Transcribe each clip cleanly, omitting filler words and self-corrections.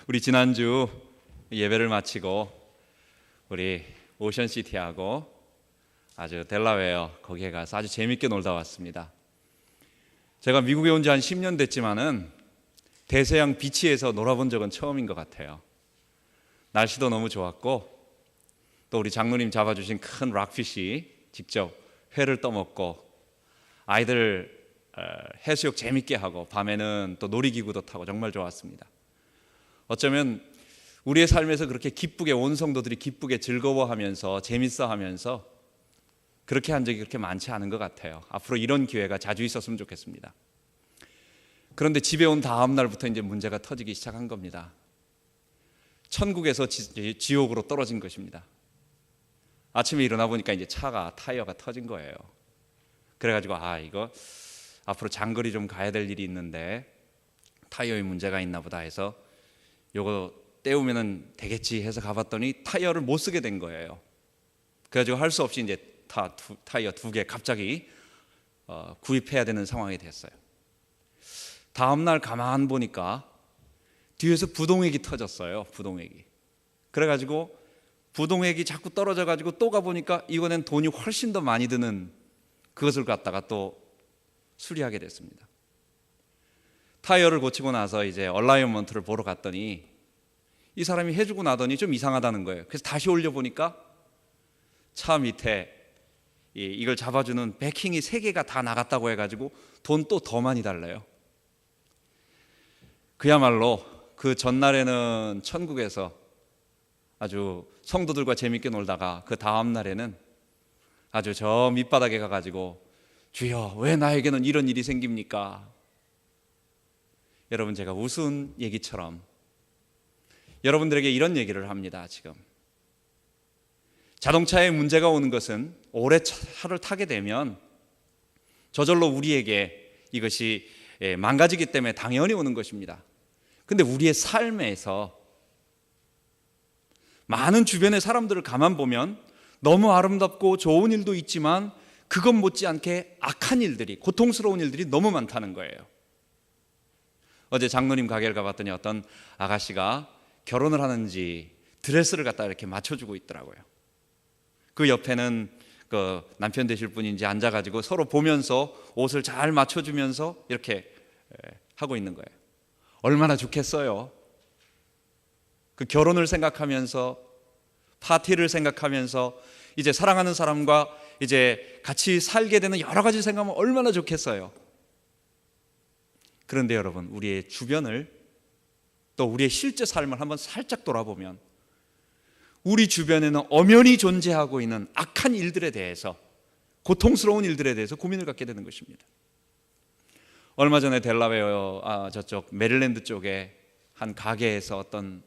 우리 지난주 예배를 마치고 우리 오션시티하고 아주 델라웨어 거기에 가서 아주 재밌게 놀다 왔습니다. 제가 미국에 온 지 한 10년 됐지만은 대서양 비치에서 놀아본 적은 처음인 것 같아요. 날씨도 너무 좋았고 또 우리 장로님 잡아주신 큰 락피시 직접 회를 떠먹고 아이들 해수욕 재밌게 하고 밤에는 또 놀이기구도 타고 정말 좋았습니다. 어쩌면 우리의 삶에서 그렇게 기쁘게 온 성도들이 기쁘게 즐거워하면서 재밌어하면서 그렇게 한 적이 그렇게 많지 않은 것 같아요. 앞으로 이런 기회가 자주 있었으면 좋겠습니다. 그런데 집에 온 다음 날부터 이제 문제가 터지기 시작한 겁니다. 천국에서 지옥으로 떨어진 것입니다. 아침에 일어나 보니까 이제 차가 타이어가 터진 거예요. 그래가지고 이거 앞으로 장거리 좀 가야 될 일이 있는데 타이어에 문제가 있나 보다 해서 요거 때우면은 되겠지 해서 가봤더니 타이어를 못 쓰게 된 거예요. 그래가지고 할 수 없이 이제 타이어 2개 갑자기 구입해야 되는 상황이 됐어요. 다음날 가만 보니까 뒤에서 부동액이 터졌어요. 부동액이. 그래가지고 부동액이 자꾸 떨어져가지고 또 가보니까 이번엔 돈이 훨씬 더 많이 드는 그것을 갖다가 또 수리하게 됐습니다. 타이어를 고치고 나서 이제 얼라이먼트를 보러 갔더니 이 사람이 해주고 나더니 좀 이상하다는 거예요. 그래서 다시 올려보니까 차 밑에 이걸 잡아주는 배킹이 3개가 다 나갔다고 해가지고 돈 또 더 많이 달래요. 그야말로 그 전날에는 천국에서 아주 성도들과 재밌게 놀다가 그 다음 날에는 아주 저 밑바닥에 가가지고 주여 왜 나에게는 이런 일이 생깁니까? 여러분, 제가 우스운 얘기처럼 여러분들에게 이런 얘기를 합니다. 지금 자동차에 문제가 오는 것은 오래 차를 타게 되면 저절로 우리에게 이것이 망가지기 때문에 당연히 오는 것입니다. 근데 우리의 삶에서 많은 주변의 사람들을 가만 보면 너무 아름답고 좋은 일도 있지만 그것 못지않게 악한 일들이, 고통스러운 일들이 너무 많다는 거예요. 어제 장로님 가게를 가봤더니 어떤 아가씨가 결혼을 하는지 드레스를 갖다 이렇게 맞춰주고 있더라고요. 그 옆에는 그 남편 되실 분인지 앉아가지고 서로 보면서 옷을 잘 맞춰주면서 이렇게 하고 있는 거예요. 얼마나 좋겠어요. 그 결혼을 생각하면서 파티를 생각하면서 이제 사랑하는 사람과 이제 같이 살게 되는 여러 가지 생각하면 얼마나 좋겠어요. 그런데 여러분, 우리의 주변을 또 우리의 실제 삶을 한번 살짝 돌아보면 우리 주변에는 엄연히 존재하고 있는 악한 일들에 대해서, 고통스러운 일들에 대해서 고민을 갖게 되는 것입니다. 얼마 전에 델라웨어 저쪽 메릴랜드 쪽에 한 가게에서 어떤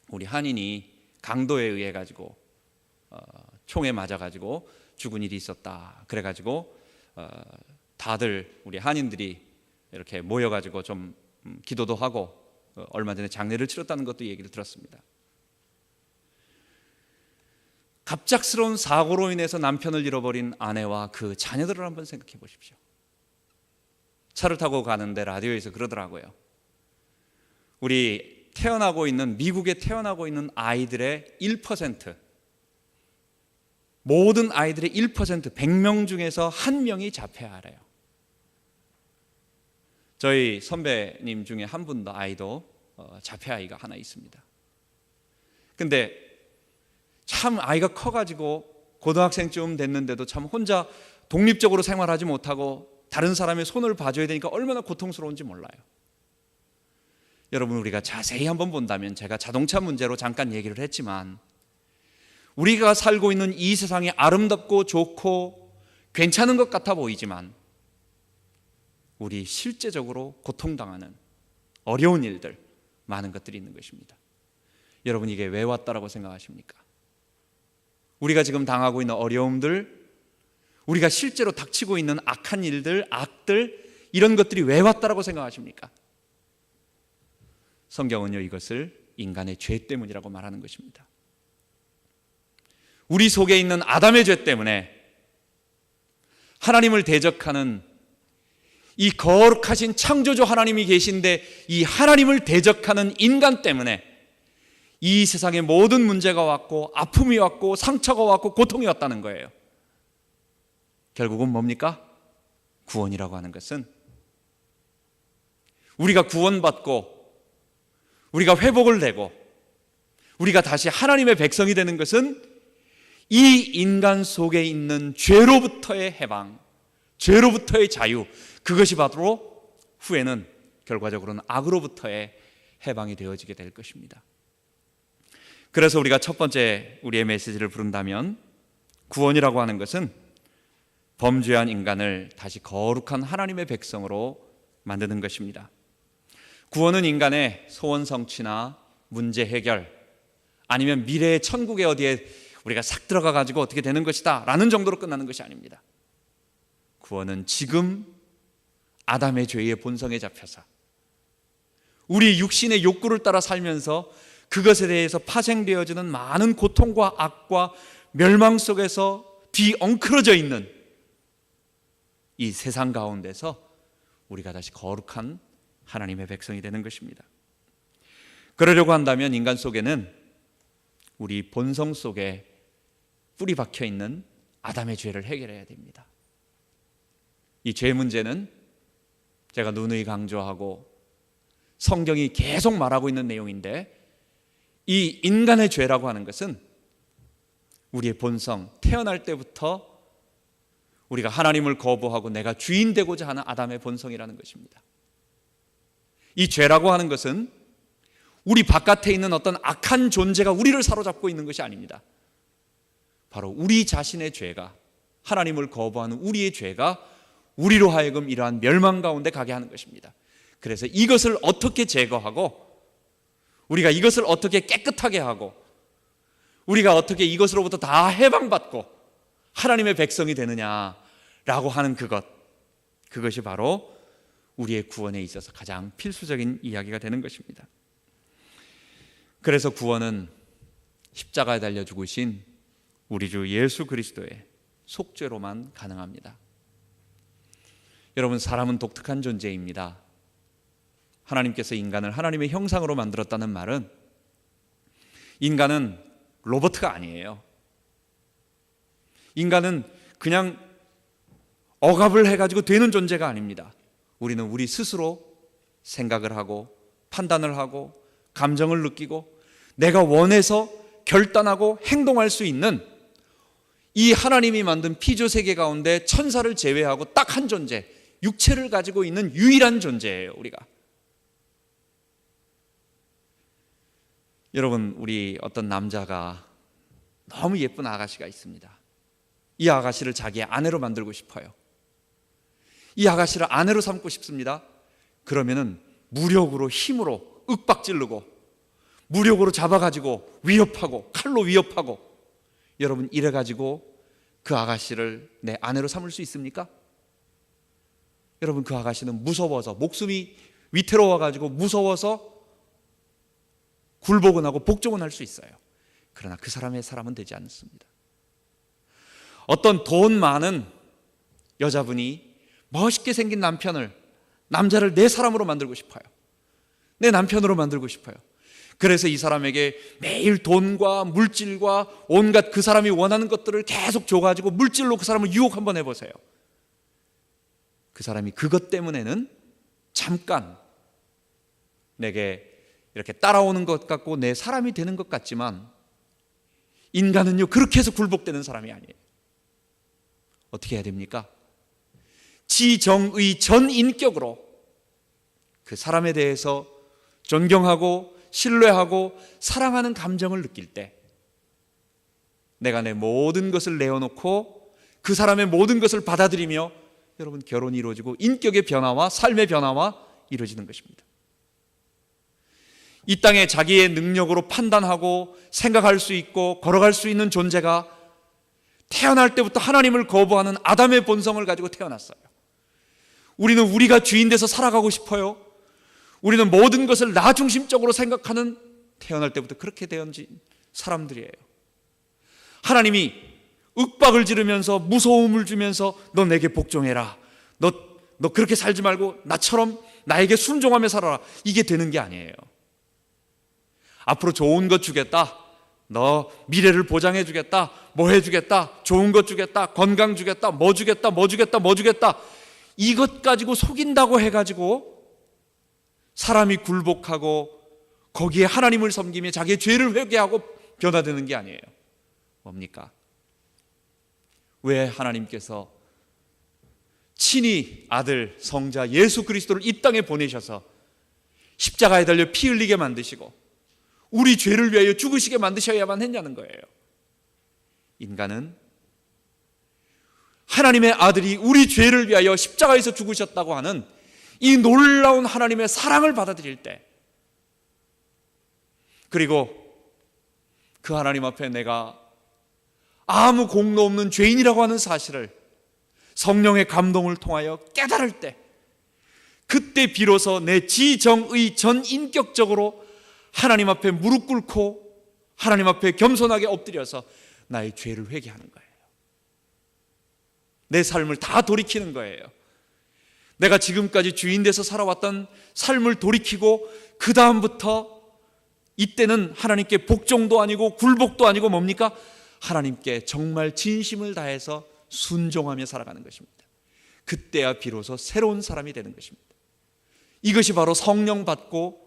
우리 한인이 강도에 의해 가지고 총에 맞아 가지고 죽은 일이 있었다. 그래 가지고 다들 우리 한인들이 이렇게 모여 가지고 좀 기도도 하고 얼마 전에 장례를 치렀다는 것도 얘기를 들었습니다. 갑작스러운 사고로 인해서 남편을 잃어버린 아내와 그 자녀들을 한번 생각해 보십시오. 차를 타고 가는데 라디오에서 그러더라고요. 우리 미국에 태어나고 있는 아이들의 1%, 모든 아이들의 1%, 100명 중에서 1명이 자폐아래요. 저희 선배님 중에 한 분도 아이도 자폐아이가 하나 있습니다. 근데 참 아이가 커가지고 고등학생쯤 됐는데도 참 혼자 독립적으로 생활하지 못하고 다른 사람의 손을 봐줘야 되니까 얼마나 고통스러운지 몰라요. 여러분, 우리가 자세히 한번 본다면, 제가 자동차 문제로 잠깐 얘기를 했지만 우리가 살고 있는 이 세상이 아름답고 좋고 괜찮은 것 같아 보이지만 우리 실제적으로 고통당하는 어려운 일들, 많은 것들이 있는 것입니다. 여러분, 이게 왜 왔다라고 생각하십니까? 우리가 지금 당하고 있는 어려움들, 우리가 실제로 닥치고 있는 악한 일들, 악들, 이런 것들이 왜 왔다라고 생각하십니까? 성경은요, 이것을 인간의 죄 때문이라고 말하는 것입니다. 우리 속에 있는 아담의 죄 때문에 하나님을 대적하는 이 거룩하신 창조주 하나님이 계신데 이 하나님을 대적하는 인간 때문에 이 세상에 모든 문제가 왔고 아픔이 왔고 상처가 왔고 고통이 왔다는 거예요. 결국은 뭡니까? 구원이라고 하는 것은 우리가 구원받고 우리가 회복을 내고 우리가 다시 하나님의 백성이 되는 것은 이 인간 속에 있는 죄로부터의 해방, 죄로부터의 자유, 그것이 바로 후에는 결과적으로는 악으로부터의 해방이 되어지게 될 것입니다. 그래서 우리가 첫 번째 우리의 메시지를 부른다면 구원이라고 하는 것은 범죄한 인간을 다시 거룩한 하나님의 백성으로 만드는 것입니다. 구원은 인간의 소원 성취나 문제 해결 아니면 미래의 천국에 어디에 우리가 싹 들어가 가지고 어떻게 되는 것이다 라는 정도로 끝나는 것이 아닙니다. 구원은 지금 아담의 죄의 본성에 잡혀서 우리 육신의 욕구를 따라 살면서 그것에 대해서 파생되어지는 많은 고통과 악과 멸망 속에서 뒤엉클어져 있는 이 세상 가운데서 우리가 다시 거룩한 하나님의 백성이 되는 것입니다. 그러려고 한다면 인간 속에는 우리 본성 속에 뿌리 박혀 있는 아담의 죄를 해결해야 됩니다. 이 죄 문제는 제가 누누이 강조하고 성경이 계속 말하고 있는 내용인데, 이 인간의 죄라고 하는 것은 우리의 본성, 태어날 때부터 우리가 하나님을 거부하고 내가 주인 되고자 하는 아담의 본성이라는 것입니다. 이 죄라고 하는 것은 우리 바깥에 있는 어떤 악한 존재가 우리를 사로잡고 있는 것이 아닙니다. 바로 우리 자신의 죄가, 하나님을 거부하는 우리의 죄가 우리로 하여금 이러한 멸망 가운데 가게 하는 것입니다. 그래서 이것을 어떻게 제거하고 우리가 이것을 어떻게 깨끗하게 하고 우리가 어떻게 이것으로부터 다 해방받고 하나님의 백성이 되느냐라고 하는 그것이 바로 우리의 구원에 있어서 가장 필수적인 이야기가 되는 것입니다. 그래서 구원은 십자가에 달려 죽으신 우리 주 예수 그리스도의 속죄로만 가능합니다. 여러분, 사람은 독특한 존재입니다. 하나님께서 인간을 하나님의 형상으로 만들었다는 말은 인간은 로봇가 아니에요. 인간은 그냥 억압을 해가지고 되는 존재가 아닙니다. 우리는 우리 스스로 생각을 하고 판단을 하고 감정을 느끼고 내가 원해서 결단하고 행동할 수 있는 이 하나님이 만든 피조 세계 가운데 천사를 제외하고 딱 한 존재, 육체를 가지고 있는 유일한 존재예요, 우리가. 여러분, 우리 어떤 남자가 너무 예쁜 아가씨가 있습니다. 이 아가씨를 자기의 아내로 만들고 싶어요. 이 아가씨를 아내로 삼고 싶습니다. 그러면은 무력으로, 힘으로 윽박지르고 무력으로 잡아가지고 위협하고 칼로 위협하고, 여러분, 이래가지고 그 아가씨를 내 아내로 삼을 수 있습니까? 여러분, 그 아가씨는 무서워서, 목숨이 위태로워가지고 무서워서 굴복은 하고 복종은 할 수 있어요. 그러나 그 사람의 사람은 되지 않습니다. 어떤 돈 많은 여자분이 멋있게 생긴 남자를 내 사람으로 만들고 싶어요. 내 남편으로 만들고 싶어요. 그래서 이 사람에게 매일 돈과 물질과 온갖 그 사람이 원하는 것들을 계속 줘가지고 물질로 그 사람을 유혹 한번 해보세요. 그 사람이 그것 때문에는 잠깐 내게 이렇게 따라오는 것 같고 내 사람이 되는 것 같지만, 인간은요 그렇게 해서 굴복되는 사람이 아니에요. 어떻게 해야 됩니까? 지정의 전 인격으로 그 사람에 대해서 존경하고 신뢰하고 사랑하는 감정을 느낄 때, 내가 내 모든 것을 내어놓고 그 사람의 모든 것을 받아들이며, 여러분, 결혼이 이루어지고 인격의 변화와 삶의 변화와 이루어지는 것입니다. 이 땅에 자기의 능력으로 판단하고 생각할 수 있고 걸어갈 수 있는 존재가 태어날 때부터 하나님을 거부하는 아담의 본성을 가지고 태어났어요. 우리는 우리가 주인 돼서 살아가고 싶어요. 우리는 모든 것을 나 중심적으로 생각하는, 태어날 때부터 그렇게 되어진 사람들이에요. 하나님이 윽박을 지르면서 무서움을 주면서 너 내게 복종해라, 너 그렇게 살지 말고 나처럼 나에게 순종하며 살아라, 이게 되는 게 아니에요. 앞으로 좋은 것 주겠다, 너 미래를 보장해 주겠다, 뭐 해주겠다, 좋은 것 주겠다, 건강 주겠다, 뭐 주겠다, 뭐 주겠다, 뭐 주겠다, 이것 가지고 속인다고 해가지고 사람이 굴복하고 거기에 하나님을 섬기며 자기의 죄를 회개하고 변화되는 게 아니에요. 뭡니까? 왜 하나님께서 친히 아들 성자 예수 그리스도를 이 땅에 보내셔서 십자가에 달려 피 흘리게 만드시고 우리 죄를 위하여 죽으시게 만드셔야만 했냐는 거예요. 인간은 하나님의 아들이 우리 죄를 위하여 십자가에서 죽으셨다고 하는 이 놀라운 하나님의 사랑을 받아들일 때, 그리고 그 하나님 앞에 내가 아무 공로 없는 죄인이라고 하는 사실을 성령의 감동을 통하여 깨달을 때, 그때 비로소 내 지정의 전인격적으로 하나님 앞에 무릎 꿇고 하나님 앞에 겸손하게 엎드려서 나의 죄를 회개하는 거예요. 내 삶을 다 돌이키는 거예요. 내가 지금까지 주인 돼서 살아왔던 삶을 돌이키고 그 다음부터 이때는 하나님께 복종도 아니고 굴복도 아니고 뭡니까? 하나님께 정말 진심을 다해서 순종하며 살아가는 것입니다. 그때야 비로소 새로운 사람이 되는 것입니다. 이것이 바로 성령 받고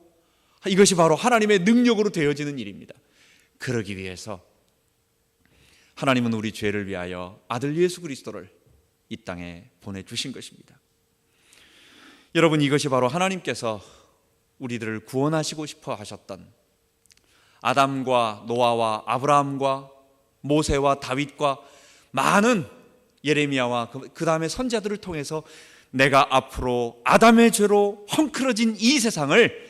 이것이 바로 하나님의 능력으로 되어지는 일입니다. 그러기 위해서 하나님은 우리 죄를 위하여 아들 예수 그리스도를 이 땅에 보내주신 것입니다. 여러분, 이것이 바로 하나님께서 우리들을 구원하시고 싶어 하셨던 아담과 노아와 아브라함과 모세와 다윗과 많은 예레미야와 그 다음에 선지자들을 통해서 내가 앞으로 아담의 죄로 헝클어진 이 세상을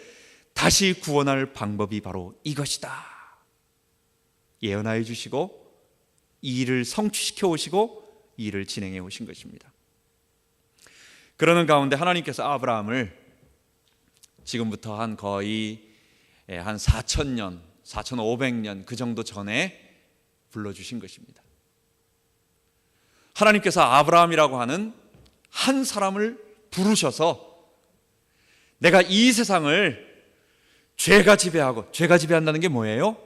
다시 구원할 방법이 바로 이것이다 예언하여 주시고 이 일을 성취시켜 오시고 이 일을 진행해 오신 것입니다. 그러는 가운데 하나님께서 아브라함을 지금부터 한 거의 한 4,000년, 4,500년 그 정도 전에 불러주신 것입니다. 하나님께서 아브라함이라고 하는 한 사람을 부르셔서 내가 이 세상을 죄가 지배하고, 죄가 지배한다는 게 뭐예요?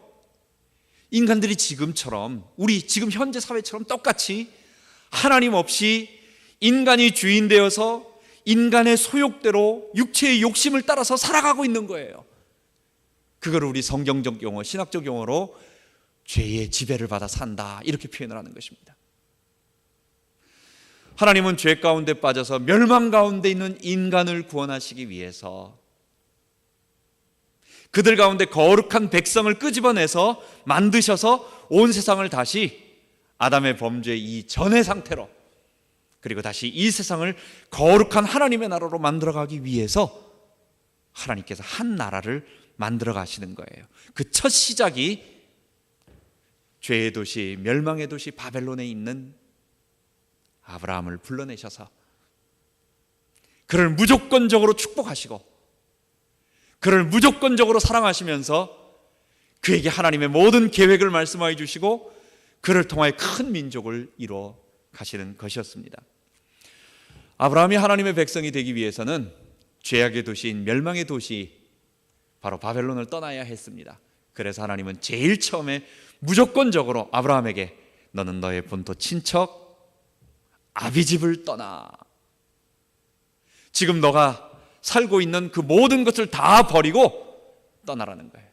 인간들이 지금처럼, 우리 지금 현재 사회처럼 똑같이 하나님 없이 인간이 주인 되어서 인간의 소욕대로 육체의 욕심을 따라서 살아가고 있는 거예요. 그걸 우리 성경적 용어, 신학적 용어로 죄의 지배를 받아 산다 이렇게 표현을 하는 것입니다. 하나님은 죄 가운데 빠져서 멸망 가운데 있는 인간을 구원하시기 위해서 그들 가운데 거룩한 백성을 끄집어내서 만드셔서 온 세상을 다시 아담의 범죄 이전의 상태로, 그리고 다시 이 세상을 거룩한 하나님의 나라로 만들어가기 위해서 하나님께서 한 나라를 만들어 가시는 거예요. 그 첫 시작이 죄의 도시, 멸망의 도시 바벨론에 있는 아브라함을 불러내셔서 그를 무조건적으로 축복하시고 그를 무조건적으로 사랑하시면서 그에게 하나님의 모든 계획을 말씀하여 주시고 그를 통하여 큰 민족을 이루어 가시는 것이었습니다. 아브라함이 하나님의 백성이 되기 위해서는 죄악의 도시인 멸망의 도시 바로 바벨론을 떠나야 했습니다. 그래서 하나님은 제일 처음에 무조건적으로 아브라함에게 너는 너의 본토 친척 아비집을 떠나, 지금 너가 살고 있는 그 모든 것을 다 버리고 떠나라는 거예요.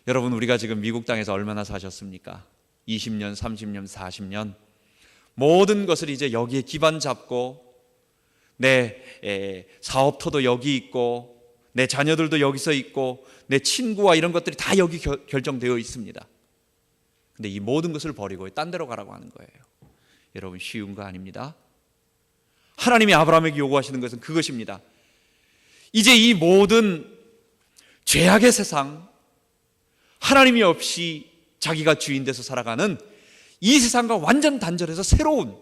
여러분, 우리가 지금 미국 땅에서 얼마나 사셨습니까? 20년, 30년, 40년 모든 것을 이제 여기에 기반 잡고 내 사업터도 여기 있고 내 자녀들도 여기서 있고 내 친구와 이런 것들이 다 여기 결정되어 있습니다. 근데 이 모든 것을 버리고 딴 데로 가라고 하는 거예요. 여러분, 쉬운 거 아닙니다. 하나님이 아브라함에게 요구하시는 것은 그것입니다. 이제 이 모든 죄악의 세상, 하나님이 없이 자기가 주인 돼서 살아가는 이 세상과 완전 단절해서 새로운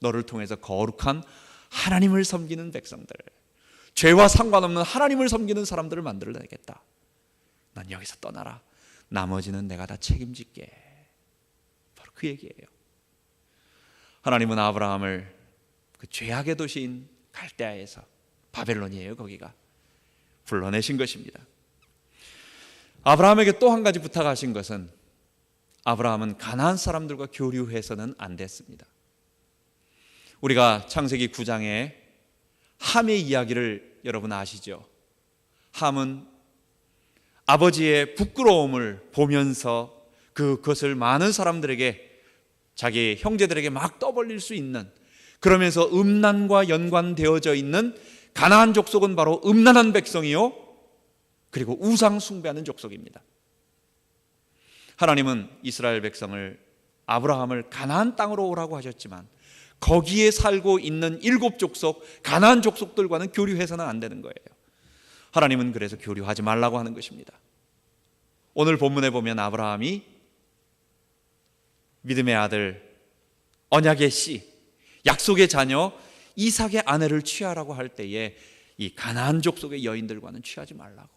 너를 통해서 거룩한 하나님을 섬기는 백성들, 죄와 상관없는 하나님을 섬기는 사람들을 만들어내겠다. 난 여기서 떠나라. 나머지는 내가 다 책임질게. 바로 그 얘기예요. 하나님은 아브라함을 그 죄악의 도시인 갈대아에서, 바벨론이에요 거기가, 불러내신 것입니다. 아브라함에게 또 한 가지 부탁하신 것은 아브라함은 가나안 사람들과 교류해서는 안 됐습니다. 우리가 창세기 9장에 함의 이야기를 여러분 아시죠? 함은 아버지의 부끄러움을 보면서 그것을 많은 사람들에게, 자기 형제들에게 막 떠벌릴 수 있는, 그러면서 음란과 연관되어져 있는 가나안 족속은 바로 음란한 백성이요, 그리고 우상 숭배하는 족속입니다. 하나님은 이스라엘 백성을, 아브라함을 가나안 땅으로 오라고 하셨지만 거기에 살고 있는 7족속 가나안 족속들과는 교류해서는 안 되는 거예요. 하나님은 그래서 교류하지 말라고 하는 것입니다. 오늘 본문에 보면 아브라함이 믿음의 아들, 언약의 씨, 약속의 자녀 이삭의 아내를 취하라고 할 때에 이 가나안 족속의 여인들과는 취하지 말라고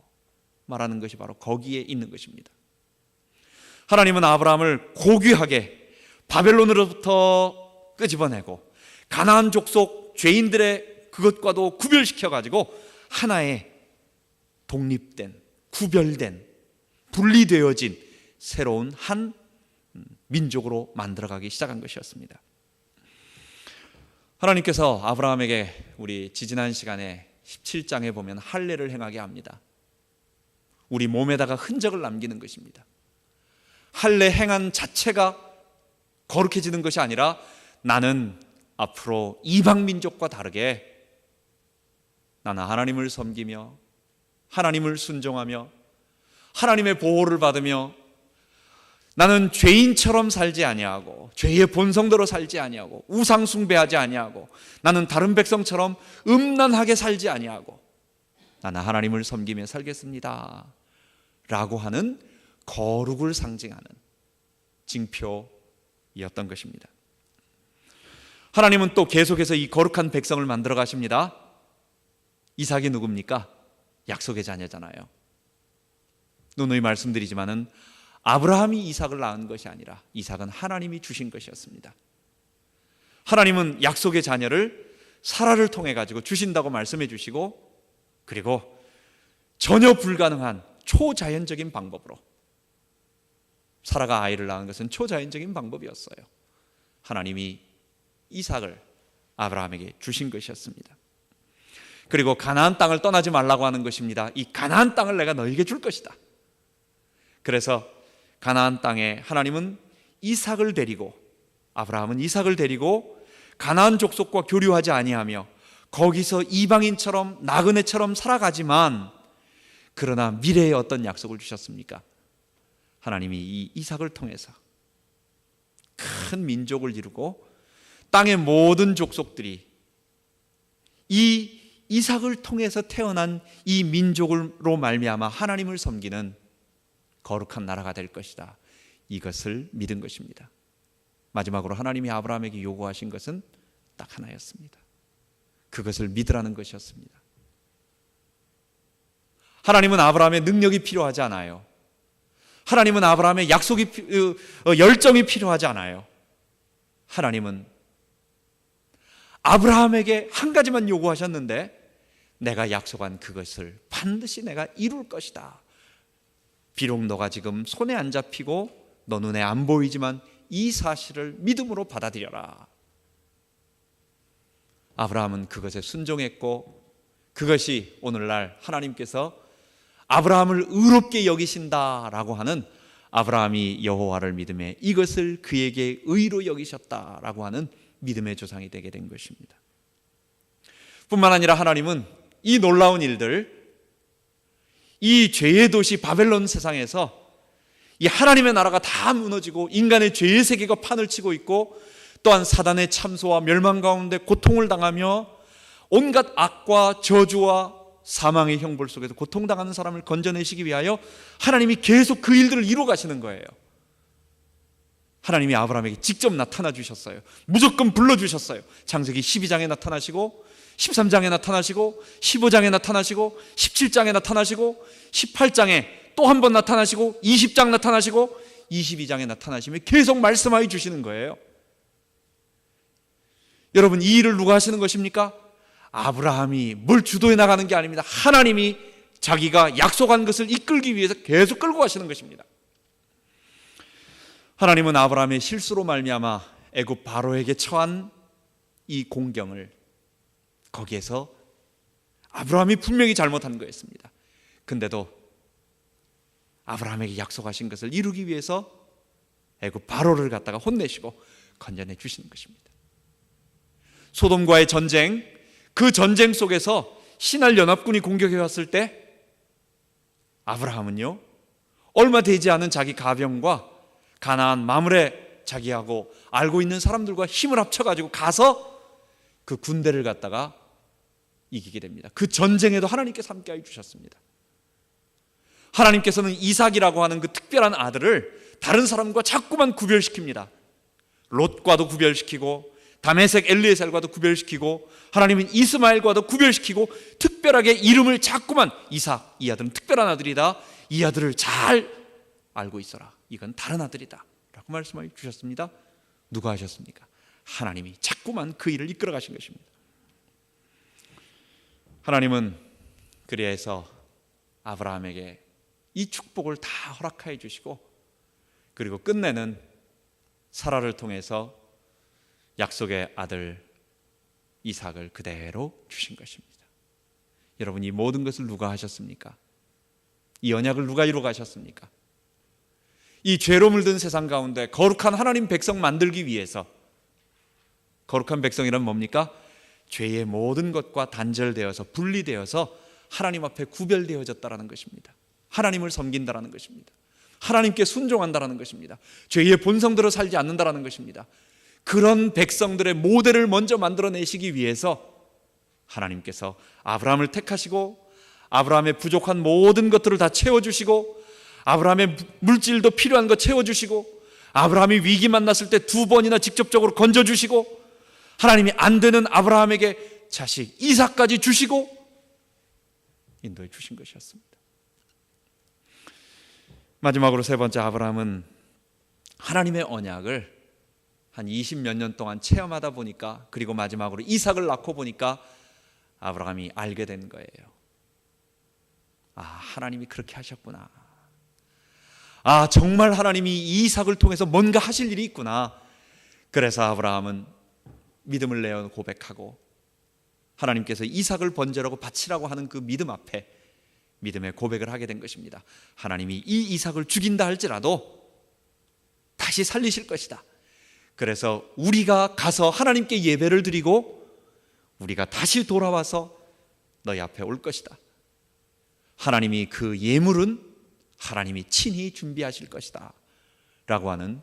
말하는 것이 바로 거기에 있는 것입니다. 하나님은 아브라함을 고귀하게 바벨론으로부터 끄집어내고 가나안 족속 죄인들의 그것과도 구별시켜가지고 하나의 독립된, 구별된, 분리되어진 새로운 한 민족으로 만들어가기 시작한 것이었습니다. 하나님께서 아브라함에게 우리 지지난 시간에 17장에 보면 할례를 행하게 합니다. 우리 몸에다가 흔적을 남기는 것입니다. 할례 행한 자체가 거룩해지는 것이 아니라 나는 앞으로 이방 민족과 다르게 나는 하나님을 섬기며 하나님을 순종하며 하나님의 보호를 받으며 나는 죄인처럼 살지 아니하고 죄의 본성대로 살지 아니하고 우상 숭배하지 아니하고 나는 다른 백성처럼 음란하게 살지 아니하고 나는 하나님을 섬기며 살겠습니다 라고 하는 거룩을 상징하는 징표였던 것입니다. 하나님은 또 계속해서 이 거룩한 백성을 만들어 가십니다. 이삭이 누굽니까? 약속의 자녀잖아요. 누누이 말씀드리지만은 아브라함이 이삭을 낳은 것이 아니라 이삭은 하나님이 주신 것이었습니다. 하나님은 약속의 자녀를 사라를 통해 가지고 주신다고 말씀해 주시고, 그리고 전혀 불가능한 초자연적인 방법으로, 사라가 아이를 낳은 것은 초자연적인 방법이었어요. 하나님이 이삭을 아브라함에게 주신 것이었습니다. 그리고 가나안 땅을 떠나지 말라고 하는 것입니다. 이 가나안 땅을 내가 너에게 줄 것이다. 그래서 가나안 땅에 하나님은 이삭을 데리고, 아브라함은 이삭을 데리고 가나안 족속과 교류하지 아니하며 거기서 이방인처럼 나그네처럼 살아가지만, 그러나 미래에 어떤 약속을 주셨습니까? 하나님이 이 이삭을 통해서 큰 민족을 이루고 땅의 모든 족속들이 이 이삭을 통해서 태어난 이 민족으로 말미암아 하나님을 섬기는 거룩한 나라가 될 것이다. 이것을 믿은 것입니다. 마지막으로 하나님이 아브라함에게 요구하신 것은 딱 하나였습니다. 그것을 믿으라는 것이었습니다. 하나님은 아브라함의 능력이 필요하지 않아요. 하나님은 아브라함의 약속이, 열정이 필요하지 않아요. 하나님은 아브라함에게 한 가지만 요구하셨는데, 내가 약속한 그것을 반드시 내가 이룰 것이다. 비록 너가 지금 손에 안 잡히고 너 눈에 안 보이지만 이 사실을 믿음으로 받아들여라. 아브라함은 그것에 순종했고, 그것이 오늘날 하나님께서 아브라함을 의롭게 여기신다라고 하는, 아브라함이 여호와를 믿음에 이것을 그에게 의로 여기셨다라고 하는 믿음의 조상이 되게 된 것입니다. 뿐만 아니라 하나님은 이 놀라운 일들, 이 죄의 도시 바벨론 세상에서 이 하나님의 나라가 다 무너지고 인간의 죄의 세계가 판을 치고 있고, 또한 사단의 참소와 멸망 가운데 고통을 당하며 온갖 악과 저주와 사망의 형벌 속에서 고통당하는 사람을 건져내시기 위하여 하나님이 계속 그 일들을 이루어 가시는 거예요. 하나님이 아브라함에게 직접 나타나 주셨어요. 무조건 불러주셨어요. 창세기 12장에 나타나시고 13장에 나타나시고 15장에 나타나시고 17장에 나타나시고 18장에 또 한 번 나타나시고 20장 나타나시고 22장에 나타나시며 계속 말씀하여 주시는 거예요. 여러분, 이 일을 누가 하시는 것입니까? 아브라함이 뭘 주도해 나가는 게 아닙니다. 하나님이 자기가 약속한 것을 이끌기 위해서 계속 끌고 가시는 것입니다. 하나님은 아브라함의 실수로 말미암아 애굽 바로에게 처한 이 공경을, 거기에서 아브라함이 분명히 잘못한 거였습니다. 근데도 아브라함에게 약속하신 것을 이루기 위해서 애굽 바로를 갖다가 혼내시고 건져내 주시는 것입니다. 소돔과의 전쟁, 그 전쟁 속에서 신할 연합군이 공격해 왔을 때 아브라함은요, 얼마 되지 않은 자기 가병과 가나안 마므레 자기하고 알고 있는 사람들과 힘을 합쳐가지고 가서 그 군대를 갖다가 이기게 됩니다. 그 전쟁에도 하나님께서 함께해 주셨습니다. 하나님께서는 이삭이라고 하는 그 특별한 아들을 다른 사람과 자꾸만 구별시킵니다. 롯과도 구별시키고 다메섹 엘리에셀과도 구별시키고 하나님은 이스마엘과도 구별시키고 특별하게 이름을 자꾸만, 이삭, 이 아들은 특별한 아들이다, 이 아들을 잘 알고 있어라, 이건 다른 아들이다 라고 말씀해 주셨습니다. 누가 하셨습니까? 하나님이 자꾸만 그 일을 이끌어 가신 것입니다. 하나님은 그리해서 아브라함에게 이 축복을 다 허락해 주시고, 그리고 끝내는 사라를 통해서 약속의 아들 이삭을 그대로 주신 것입니다. 여러분, 이 모든 것을 누가 하셨습니까? 이 언약을 누가 이루어 가셨습니까? 이 죄로 물든 세상 가운데 거룩한 하나님 백성 만들기 위해서, 거룩한 백성이란 뭡니까? 죄의 모든 것과 단절되어서 분리되어서 하나님 앞에 구별되어졌다라는 것입니다. 하나님을 섬긴다라는 것입니다. 하나님께 순종한다라는 것입니다. 죄의 본성대로 살지 않는다라는 것입니다. 그런 백성들의 모델을 먼저 만들어내시기 위해서 하나님께서 아브라함을 택하시고 아브라함의 부족한 모든 것들을 다 채워주시고 아브라함의 물질도 필요한 것 채워주시고 아브라함이 위기 만났을 때 2번이나 직접적으로 건져주시고 하나님이 안 되는 아브라함에게 자식 이삭까지 주시고 인도해 주신 것이었습니다. 마지막으로 세 번째, 아브라함은 하나님의 언약을 한 20몇 년 동안 체험하다 보니까, 그리고 마지막으로 이삭을 낳고 보니까 아브라함이 알게 된 거예요. 아, 하나님이 그렇게 하셨구나. 아, 정말 하나님이 이 이삭을 통해서 뭔가 하실 일이 있구나. 그래서 아브라함은 믿음을 내어 고백하고 하나님께서 이삭을 번제라고 바치라고 하는 그 믿음 앞에 믿음의 고백을 하게 된 것입니다. 하나님이 이 이삭을 죽인다 할지라도 다시 살리실 것이다. 그래서 우리가 가서 하나님께 예배를 드리고 우리가 다시 돌아와서 너희 앞에 올 것이다. 하나님이 그 예물은 하나님이 친히 준비하실 것이다 라고 하는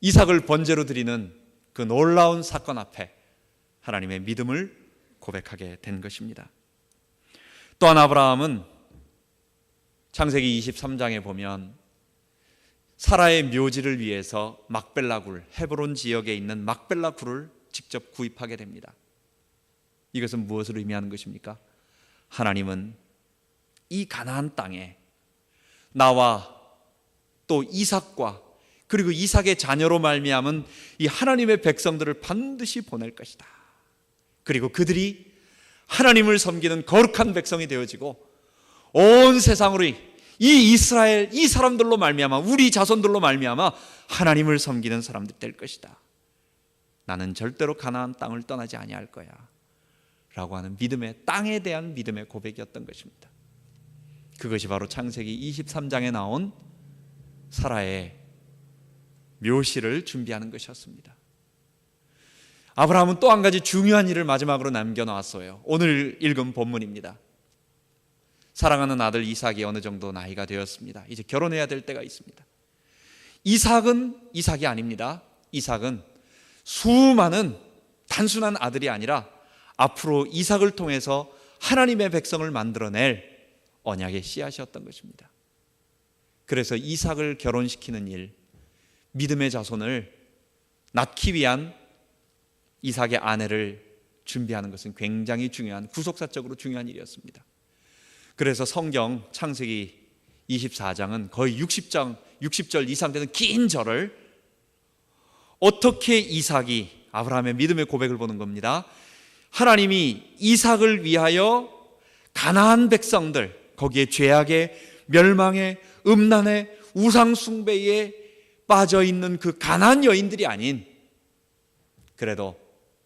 이삭을 번제로 드리는 그 놀라운 사건 앞에 하나님의 믿음을 고백하게 된 것입니다. 또한 아브라함은 창세기 23장에 보면 사라의 묘지를 위해서 막벨라 굴, 헤브론 지역에 있는 막벨라 굴을 직접 구입하게 됩니다. 이것은 무엇을 의미하는 것입니까? 하나님은 이 가나안 땅에 나와 또 이삭과 그리고 이삭의 자녀로 말미암은 이 하나님의 백성들을 반드시 보낼 것이다. 그리고 그들이 하나님을 섬기는 거룩한 백성이 되어지고 온 세상으로 이 이스라엘, 이 사람들로 말미암아, 우리 자손들로 말미암아 하나님을 섬기는 사람들이 될 것이다. 나는 절대로 가나안 땅을 떠나지 아니할 거야 라고 하는 믿음의, 땅에 대한 믿음의 고백이었던 것입니다. 그것이 바로 창세기 23장에 나온 사라의 묘시를 준비하는 것이었습니다. 아브라함은 또 한 가지 중요한 일을 마지막으로 남겨놓았어요. 오늘 읽은 본문입니다. 사랑하는 아들 이삭이 어느 정도 나이가 되었습니다. 이제 결혼해야 될 때가 있습니다. 이삭은 이삭이 아닙니다. 이삭은 수많은 단순한 아들이 아니라 앞으로 이삭을 통해서 하나님의 백성을 만들어낼 언약의 씨앗이었던 것입니다. 그래서 이삭을 결혼시키는 일, 믿음의 자손을 낳기 위한 이삭의 아내를 준비하는 것은 굉장히 중요한, 구속사적으로 중요한 일이었습니다. 그래서 성경 창세기 24장은 거의 60절 이상 되는 긴 절을 어떻게 이삭이 아브라함의 믿음의 고백을 보는 겁니다. 하나님이 이삭을 위하여 가나안 백성들, 거기에 죄악의 멸망의 음란의 우상 숭배에 빠져 있는 그 가난한 여인들이 아닌, 그래도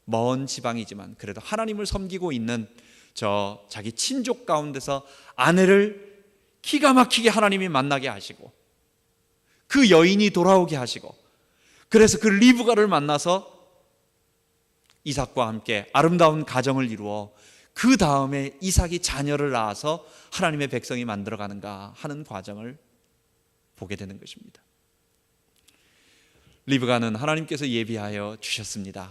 먼 지방이지만 그래도 하나님을 섬기고 있는 저 자기 친족 가운데서 아내를 기가 막히게 하나님이 만나게 하시고 그 여인이 돌아오게 하시고, 그래서 그 리브가를 만나서 이삭과 함께 아름다운 가정을 이루어 그 다음에 이삭이 자녀를 낳아서 하나님의 백성이 만들어가는가 하는 과정을 보게 되는 것입니다. 리브가는 하나님께서 예비하여 주셨습니다.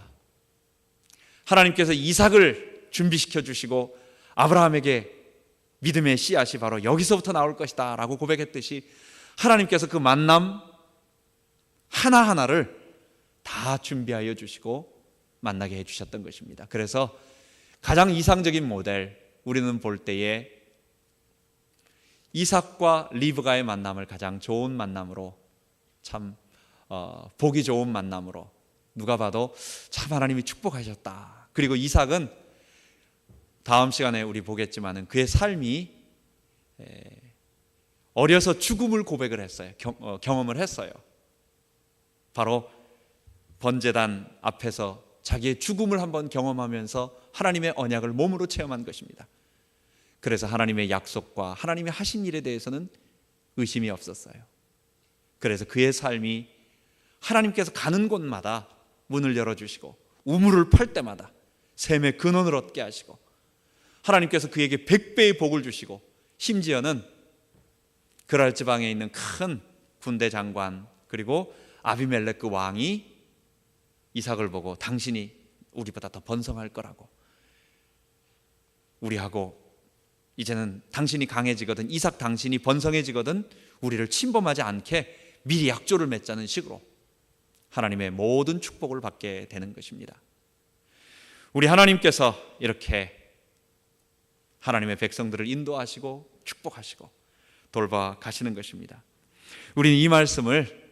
하나님께서 이삭을 준비시켜 주시고 아브라함에게 믿음의 씨앗이 바로 여기서부터 나올 것이다 라고 고백했듯이, 하나님께서 그 만남 하나하나를 다 준비하여 주시고 만나게 해주셨던 것입니다. 그래서 가장 이상적인 모델, 우리는 볼 때에 이삭과 리브가의 만남을 가장 좋은 만남으로, 참 보기 좋은 만남으로 누가 봐도 참 하나님이 축복하셨다. 그리고 이삭은 다음 시간에 우리 보겠지만은 그의 삶이 어려서 죽음을 고백을 했어요. 경험을 했어요. 바로 번제단 앞에서 자기의 죽음을 한번 경험하면서 하나님의 언약을 몸으로 체험한 것입니다. 그래서 하나님의 약속과 하나님의 하신 일에 대해서는 의심이 없었어요. 그래서 그의 삶이 하나님께서 가는 곳마다 문을 열어주시고 우물을 팔 때마다 샘의 근원을 얻게 하시고, 하나님께서 그에게 100배의 복을 주시고, 심지어는 그랄 지방에 있는 큰 군대 장관 그리고 아비멜렉 그 왕이 이삭을 보고 당신이 우리보다 더 번성할 거라고, 우리하고 이제는 당신이 강해지거든, 이삭 당신이 번성해지거든 우리를 침범하지 않게 미리 약조를 맺자는 식으로 하나님의 모든 축복을 받게 되는 것입니다. 우리 하나님께서 이렇게 하나님의 백성들을 인도하시고 축복하시고 돌봐 가시는 것입니다. 우리는 이 말씀을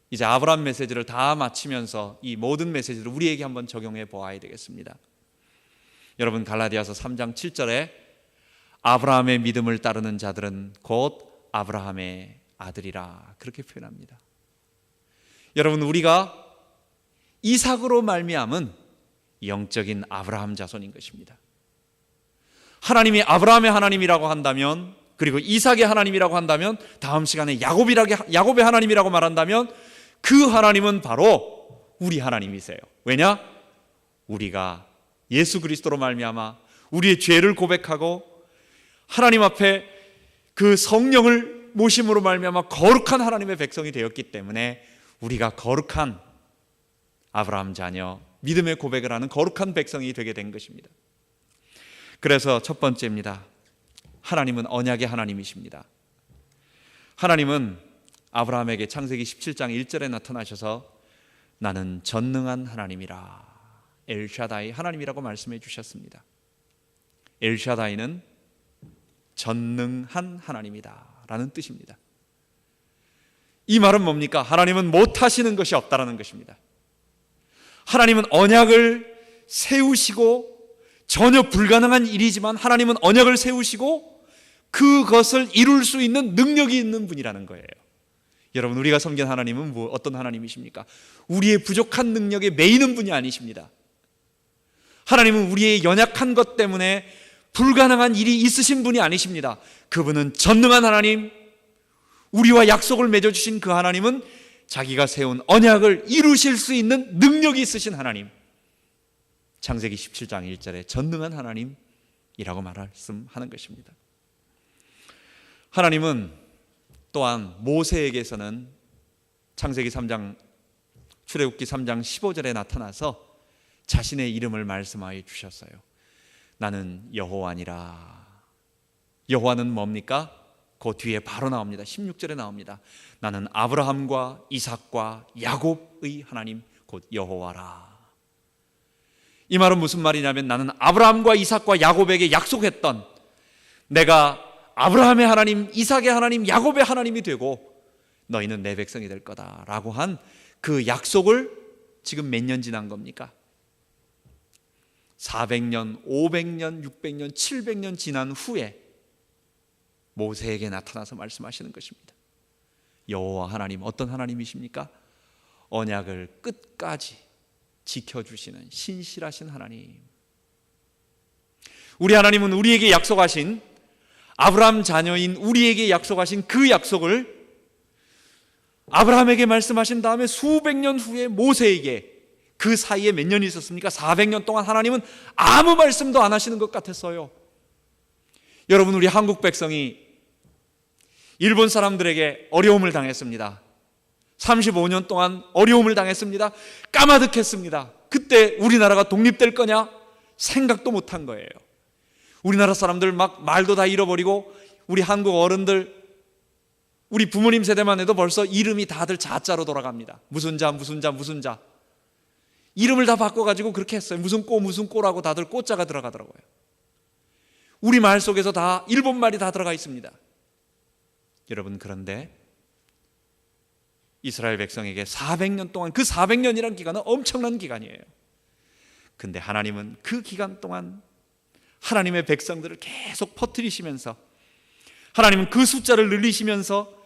이제 아브라함 메시지를 다 마치면서 이 모든 메시지를 우리에게 한번 적용해 보아야 되겠습니다. 여러분, 갈라디아서 3장 7절에 아브라함의 믿음을 따르는 자들은 곧 아브라함의 아들이라, 그렇게 표현합니다. 여러분, 우리가 이삭으로 말미암은 영적인 아브라함 자손인 것입니다. 하나님이 아브라함의 하나님이라고 한다면, 그리고 이삭의 하나님이라고 한다면, 다음 시간에 야곱의 하나님이라고 말한다면 그 하나님은 바로 우리 하나님이세요. 왜냐? 우리가 예수 그리스도로 말미암아 우리의 죄를 고백하고 하나님 앞에 그 성령을 모심으로 말미암아 거룩한 하나님의 백성이 되었기 때문에 우리가 거룩한 아브라함 자녀, 믿음의 고백을 하는 거룩한 백성이 되게 된 것입니다. 그래서 첫 번째입니다. 하나님은 언약의 하나님이십니다. 하나님은 아브라함에게 창세기 17장 1절에 나타나셔서 나는 전능한 하나님이라, 엘샤다이 하나님이라고 말씀해 주셨습니다. 엘샤다이는 전능한 하나님이다 라는 뜻입니다. 이 말은 뭡니까? 하나님은 못하시는 것이 없다라는 것입니다. 하나님은 언약을 세우시고, 전혀 불가능한 일이지만 하나님은 언약을 세우시고 그것을 이룰 수 있는 능력이 있는 분이라는 거예요. 여러분, 우리가 섬긴 하나님은 어떤 하나님이십니까? 우리의 부족한 능력에 매이는 분이 아니십니다. 하나님은 우리의 연약한 것 때문에 불가능한 일이 있으신 분이 아니십니다. 그분은 전능한 하나님, 우리와 약속을 맺어주신 그 하나님은 자기가 세운 언약을 이루실 수 있는 능력이 있으신 하나님, 창세기 17장 1절에 전능한 하나님이라고 말씀하는 것입니다. 하나님은 또한 모세에게서는 창세기 3장, 출애굽기 3장 15절에 나타나서 자신의 이름을 말씀하여 주셨어요. 나는 여호와니라. 여호와는 뭡니까? 그 뒤에 바로 나옵니다. 16절에 나옵니다. 나는 아브라함과 이삭과 야곱의 하나님 곧 여호와라. 이 말은 무슨 말이냐면, 나는 아브라함과 이삭과 야곱에게 약속했던, 내가 아브라함의 하나님, 이삭의 하나님, 야곱의 하나님이 되고 너희는 내 백성이 될 거다라고 한 그 약속을 지금 몇 년 지난 겁니까? 400년, 500년, 600년, 700년 지난 후에 모세에게 나타나서 말씀하시는 것입니다. 여호와 하나님, 어떤 하나님이십니까? 언약을 끝까지 지켜주시는 신실하신 하나님. 우리 하나님은 우리에게 약속하신, 아브라함 자녀인 우리에게 약속하신 그 약속을 아브라함에게 말씀하신 다음에 수백 년 후에 모세에게, 그 사이에 몇 년이 있었습니까? 400년 동안 하나님은 아무 말씀도 안 하시는 것 같았어요. 여러분, 우리 한국 백성이 일본 사람들에게 어려움을 당했습니다. 35년 동안 어려움을 당했습니다. 까마득했습니다. 그때 우리나라가 독립될 거냐? 생각도 못한 거예요. 우리나라 사람들 막 말도 다 잃어버리고, 우리 한국 어른들, 우리 부모님 세대만 해도 벌써 이름이 다들 자자로 돌아갑니다. 무슨 자, 무슨 자, 무슨 자. 이름을 다 바꿔가지고 그렇게 했어요. 무슨 꼬, 무슨 꼬라고 다들 꼬자가 들어가더라고요. 우리 말 속에서 다 일본 말이 다 들어가 있습니다. 여러분, 그런데 이스라엘 백성에게 400년 동안, 그 400년이라는 기간은 엄청난 기간이에요. 근데 하나님은 그 기간 동안 하나님의 백성들을 계속 퍼뜨리시면서, 하나님은 그 숫자를 늘리시면서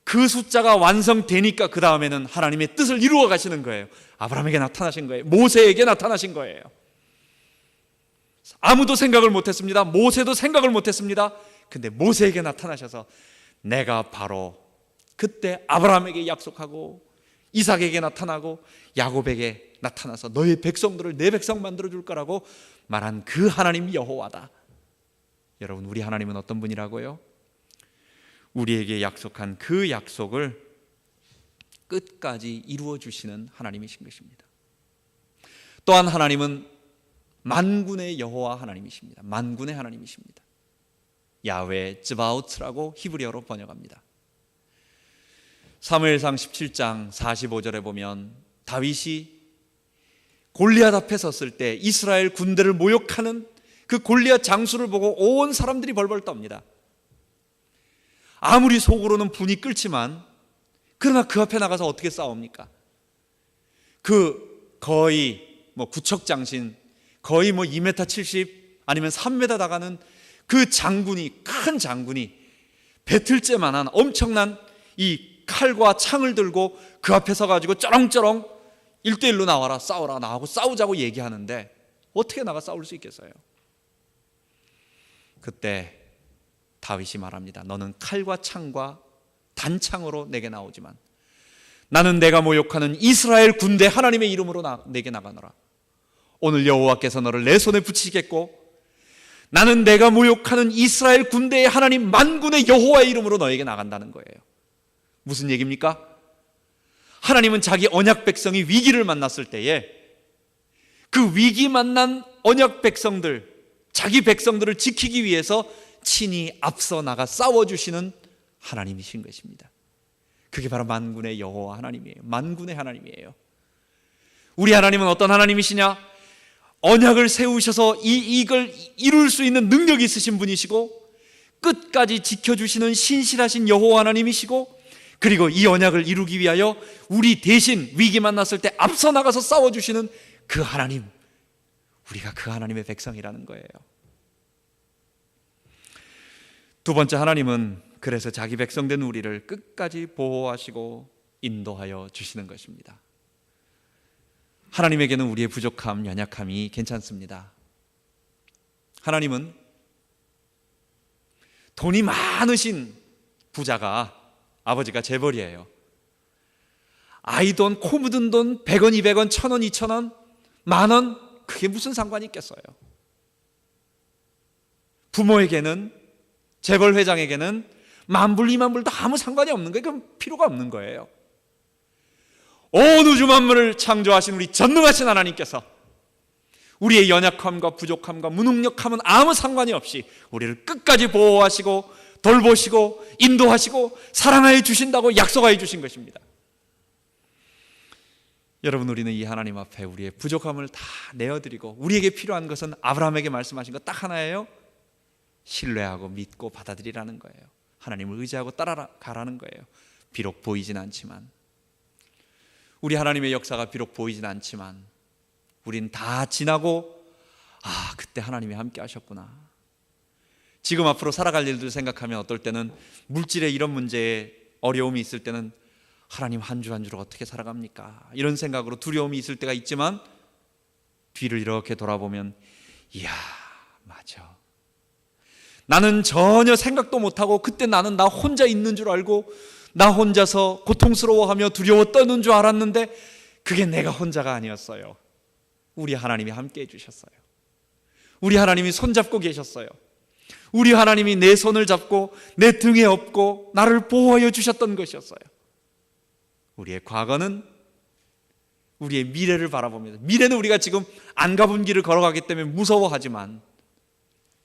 그 숫자가 완성되니까 그 다음에는 하나님의 뜻을 이루어 가시는 거예요. 아브라함에게 나타나신 거예요. 모세에게 나타나신 거예요. 아무도 생각을 못했습니다. 모세도 생각을 못했습니다. 근데 모세에게 나타나셔서 내가 바로 그때 아브라함에게 약속하고 이삭에게 나타나고 야곱에게 나타나서 너의 백성들을 내 백성 만들어줄 거라고 말한 그 하나님 여호와다. 여러분, 우리 하나님은 어떤 분이라고요? 우리에게 약속한 그 약속을 끝까지 이루어 주시는 하나님이신 것입니다. 또한 하나님은 만군의 여호와 하나님이십니다. 만군의 하나님이십니다. 야훼 츠바오츠라고 히브리어로 번역합니다. 사무엘상 17장 45절에 보면 다윗이 골리앗 앞에 섰을 때 이스라엘 군대를 모욕하는 그 골리앗 장수를 보고 온 사람들이 벌벌 떱니다. 아무리 속으로는 분이 끓지만, 그러나 그 앞에 나가서 어떻게 싸웁니까? 그 거의 구척장신, 거의 2m 70 아니면 3m 나가는 그 장군이, 큰 장군이 배틀째만한 엄청난 이 칼과 창을 들고 그 앞에 서가지고 쩌렁쩌렁 1대1로 나와라, 싸워라, 나하고 싸우자고 얘기하는데 어떻게 나가 싸울 수 있겠어요? 그때 다윗이 말합니다. 너는 칼과 창과 단창으로 내게 나오지만 나는 내가 모욕하는 이스라엘 군대 하나님의 이름으로 내게 나가노라. 오늘 여호와께서 너를 내 손에 붙이시겠고 나는 내가 모욕하는 이스라엘 군대의 하나님 만군의 여호와의 이름으로 너에게 나간다는 거예요. 무슨 얘기입니까? 하나님은 자기 언약 백성이 위기를 만났을 때에 그 위기 만난 언약 백성들, 자기 백성들을 지키기 위해서 친히 앞서 나가 싸워주시는 하나님이신 것입니다. 그게 바로 만군의 여호와 하나님이에요. 만군의 하나님이에요. 우리 하나님은 어떤 하나님이시냐? 언약을 세우셔서 이걸 이룰 수 있는 능력이 있으신 분이시고 끝까지 지켜주시는 신실하신 여호와 하나님이시고, 그리고 이 언약을 이루기 위하여 우리 대신 위기 만났을 때 앞서 나가서 싸워주시는 그 하나님, 우리가 그 하나님의 백성이라는 거예요. 두 번째, 하나님은 그래서 자기 백성된 우리를 끝까지 보호하시고 인도하여 주시는 것입니다. 하나님에게는 우리의 부족함, 연약함이 괜찮습니다. 하나님은 돈이 많으신 부자가, 아버지가 재벌이에요. 아이 돈, 코 묻은 돈 100원, 200원, 1000원, 2000원, 만원, 그게 무슨 상관이 있겠어요? 부모에게는, 재벌 회장에게는 만불, 2만불도 아무 상관이 없는 거예요. 그럼 필요가 없는 거예요. 온 우주 만물을 창조하신 우리 전능하신 하나님께서 우리의 연약함과 부족함과 무능력함은 아무 상관이 없이 우리를 끝까지 보호하시고 돌보시고 인도하시고 사랑하여 주신다고 약속하여 주신 것입니다. 여러분, 우리는 이 하나님 앞에 우리의 부족함을 다 내어드리고, 우리에게 필요한 것은 아브라함에게 말씀하신 것 딱 하나예요. 신뢰하고 믿고 받아들이라는 거예요. 하나님을 의지하고 따라가라는 거예요. 비록 보이진 않지만, 우리 하나님의 역사가 비록 보이진 않지만 우린 다 지나고, 아, 그때 하나님이 함께 하셨구나. 지금 앞으로 살아갈 일들 생각하면 어떨 때는 물질의 이런 문제에 어려움이 있을 때는 하나님 한 주 한 주를 어떻게 살아갑니까? 이런 생각으로 두려움이 있을 때가 있지만 뒤를 이렇게 돌아보면 이야, 맞아. 나는 전혀 생각도 못하고 그때 나는 나 혼자 있는 줄 알고 나 혼자서 고통스러워하며 두려워 떠는 줄 알았는데 그게 내가 혼자가 아니었어요. 우리 하나님이 함께 해주셨어요. 우리 하나님이 손잡고 계셨어요. 우리 하나님이 내 손을 잡고 내 등에 업고 나를 보호하여 주셨던 것이었어요. 우리의 과거는 우리의 미래를 바라봅니다. 미래는 우리가 지금 안 가본 길을 걸어가기 때문에 무서워하지만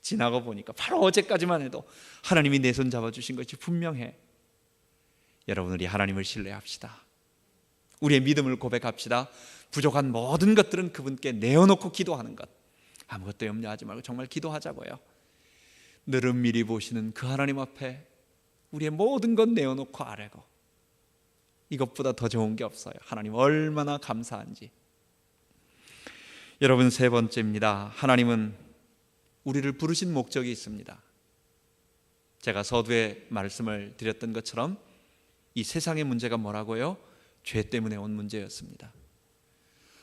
지나가 보니까 바로 어제까지만 해도 하나님이 내 손 잡아주신 것이 분명해. 여러분, 우리 하나님을 신뢰합시다. 우리의 믿음을 고백합시다. 부족한 모든 것들은 그분께 내어놓고 기도하는 것, 아무것도 염려하지 말고 정말 기도하자고요. 늘은 미리 보시는 그 하나님 앞에 우리의 모든 것 내어놓고 아뢰고, 이것보다 더 좋은 게 없어요. 하나님 얼마나 감사한지. 여러분, 세 번째입니다. 하나님은 우리를 부르신 목적이 있습니다. 제가 서두에 말씀을 드렸던 것처럼 이 세상의 문제가 뭐라고요? 죄 때문에 온 문제였습니다.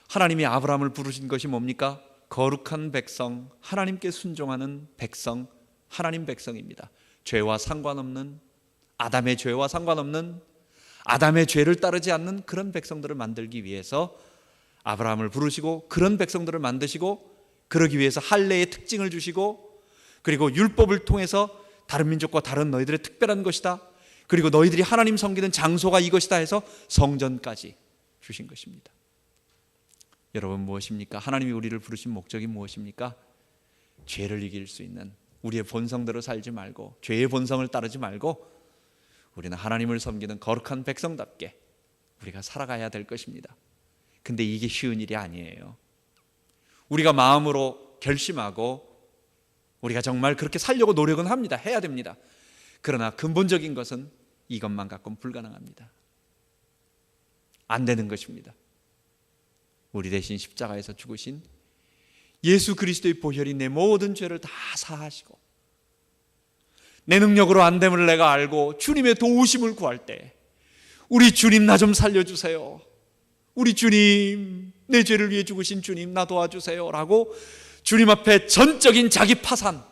하나님이 아브라함을 부르신 것이 뭡니까? 거룩한 백성, 하나님께 순종하는 백성, 하나님 백성입니다. 죄와 상관없는, 아담의 죄와 상관없는, 아담의 죄를 따르지 않는 그런 백성들을 만들기 위해서 아브라함을 부르시고 그런 백성들을 만드시고, 그러기 위해서 할례의 특징을 주시고, 그리고 율법을 통해서 다른 민족과 다른 너희들의 특별한 것이다, 그리고 너희들이 하나님 섬기는 장소가 이것이다 해서 성전까지 주신 것입니다. 여러분, 무엇입니까? 하나님이 우리를 부르신 목적이 무엇입니까? 죄를 이길 수 있는, 우리의 본성대로 살지 말고 죄의 본성을 따르지 말고 우리는 하나님을 섬기는 거룩한 백성답게 우리가 살아가야 될 것입니다. 근데 이게 쉬운 일이 아니에요. 우리가 마음으로 결심하고 우리가 정말 그렇게 살려고 노력은 합니다. 해야 됩니다. 그러나 근본적인 것은 이것만 갖고는 불가능합니다. 안 되는 것입니다. 우리 대신 십자가에서 죽으신 예수 그리스도의 보혈이 내 모든 죄를 다 사하시고, 내 능력으로 안 됨을 내가 알고 주님의 도우심을 구할 때, 우리 주님 나 좀 살려주세요, 우리 주님 내 죄를 위해 죽으신 주님 나 도와주세요 라고 주님 앞에 전적인 자기 파산,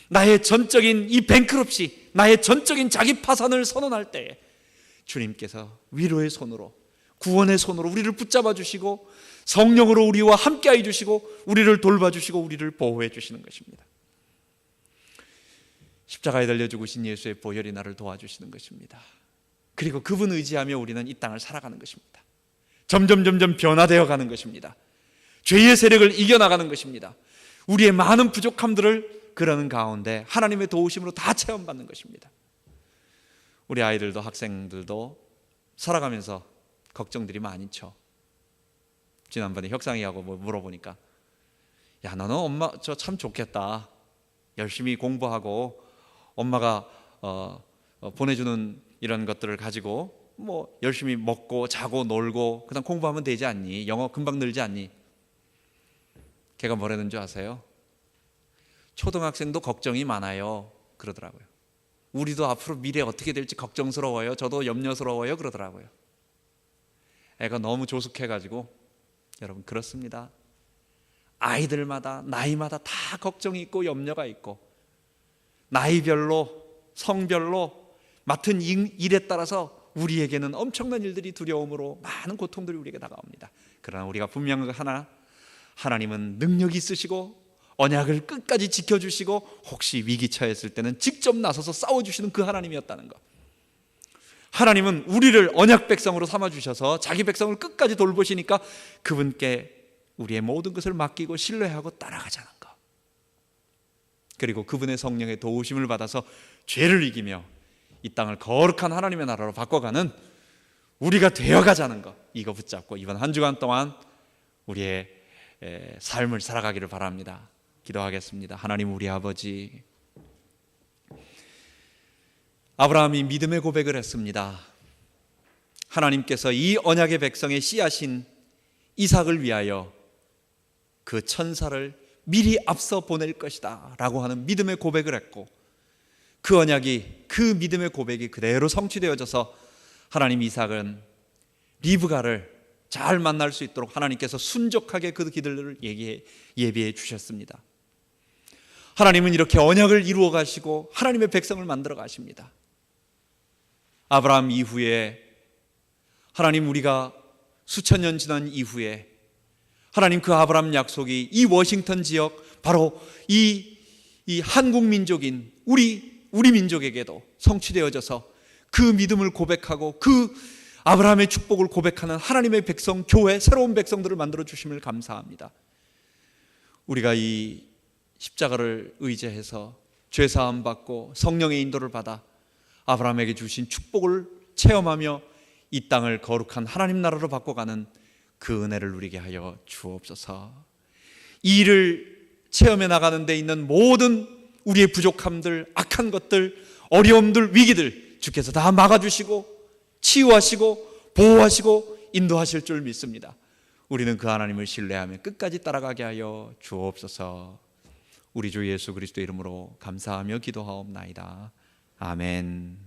나의 전적인 이 뱅크럽시, 나의 전적인 자기 파산을 선언할 때 주님께서 위로의 손으로, 구원의 손으로 우리를 붙잡아 주시고 성령으로 우리와 함께해 주시고 우리를 돌봐주시고 우리를 보호해 주시는 것입니다. 십자가에 달려 죽으신 예수의 보혈이 나를 도와주시는 것입니다. 그리고 그분 의지하며 우리는 이 땅을 살아가는 것입니다. 점점 변화되어 가는 것입니다. 죄의 세력을 이겨나가는 것입니다. 우리의 많은 부족함들을 그러는 가운데 하나님의 도우심으로 다 체험받는 것입니다. 우리 아이들도 학생들도 살아가면서 걱정들이 많죠. 지난번에 혁상이하고 물어보니까, 야, 너는 엄마 저 참 좋겠다, 열심히 공부하고 엄마가 보내주는 이런 것들을 가지고 뭐 열심히 먹고 자고 놀고 그다음 공부하면 되지 않니? 영어 금방 늘지 않니? 걔가 뭐라는 줄 아세요? 초등학생도 걱정이 많아요 그러더라고요. 우리도 앞으로 미래 어떻게 될지 걱정스러워요, 저도 염려스러워요 그러더라고요. 애가 너무 조숙해가지고, 여러분 그렇습니다. 아이들마다 나이마다 다 걱정이 있고 염려가 있고, 나이별로 성별로 맡은 일에 따라서 우리에게는 엄청난 일들이 두려움으로 많은 고통들이 우리에게 다가옵니다. 그러나 우리가 분명한 거 하나, 하나님은 능력이 있으시고 언약을 끝까지 지켜주시고 혹시 위기 처했을 때는 직접 나서서 싸워주시는 그 하나님이었다는 것. 하나님은 우리를 언약 백성으로 삼아주셔서 자기 백성을 끝까지 돌보시니까 그분께 우리의 모든 것을 맡기고 신뢰하고 따라가자는 것. 그리고 그분의 성령의 도우심을 받아서 죄를 이기며 이 땅을 거룩한 하나님의 나라로 바꿔가는 우리가 되어가자는 것, 이거 붙잡고 이번 한 주간 동안 우리의 삶을 살아가기를 바랍니다. 기도하겠습니다. 하나님, 우리 아버지, 아브라함이 믿음의 고백을 했습니다. 하나님께서 이 언약의 백성의 씨앗인 이삭을 위하여 그 천사를 미리 앞서 보낼 것이다 라고 하는 믿음의 고백을 했고, 그 언약이, 그 믿음의 고백이 그대로 성취되어져서 하나님 이삭은 리브가를 잘 만날 수 있도록 하나님께서 순종하게 그 길들을 예비해 주셨습니다. 하나님은 이렇게 언약을 이루어 가시고 하나님의 백성을 만들어 가십니다. 아브라함 이후에 하나님, 우리가 수천 년 지난 이후에 하나님 그 아브라함 약속이 이 워싱턴 지역, 바로 이 한국 민족인 우리 민족에게도 성취되어져서 그 믿음을 고백하고 그 아브라함의 축복을 고백하는 하나님의 백성, 교회, 새로운 백성들을 만들어 주심을 감사합니다. 우리가 이 십자가를 의지해서 죄사함 받고 성령의 인도를 받아 아브라함에게 주신 축복을 체험하며 이 땅을 거룩한 하나님 나라로 바꿔가는 그 은혜를 누리게 하여 주옵소서. 이 일을 체험해 나가는 데 있는 모든 우리의 부족함들, 악한 것들, 어려움들, 위기들 주께서 다 막아주시고 치유하시고 보호하시고 인도하실 줄 믿습니다. 우리는 그 하나님을 신뢰하며 끝까지 따라가게 하여 주옵소서. 우리 주 예수 그리스도의 이름으로 감사하며 기도하옵나이다. 아멘.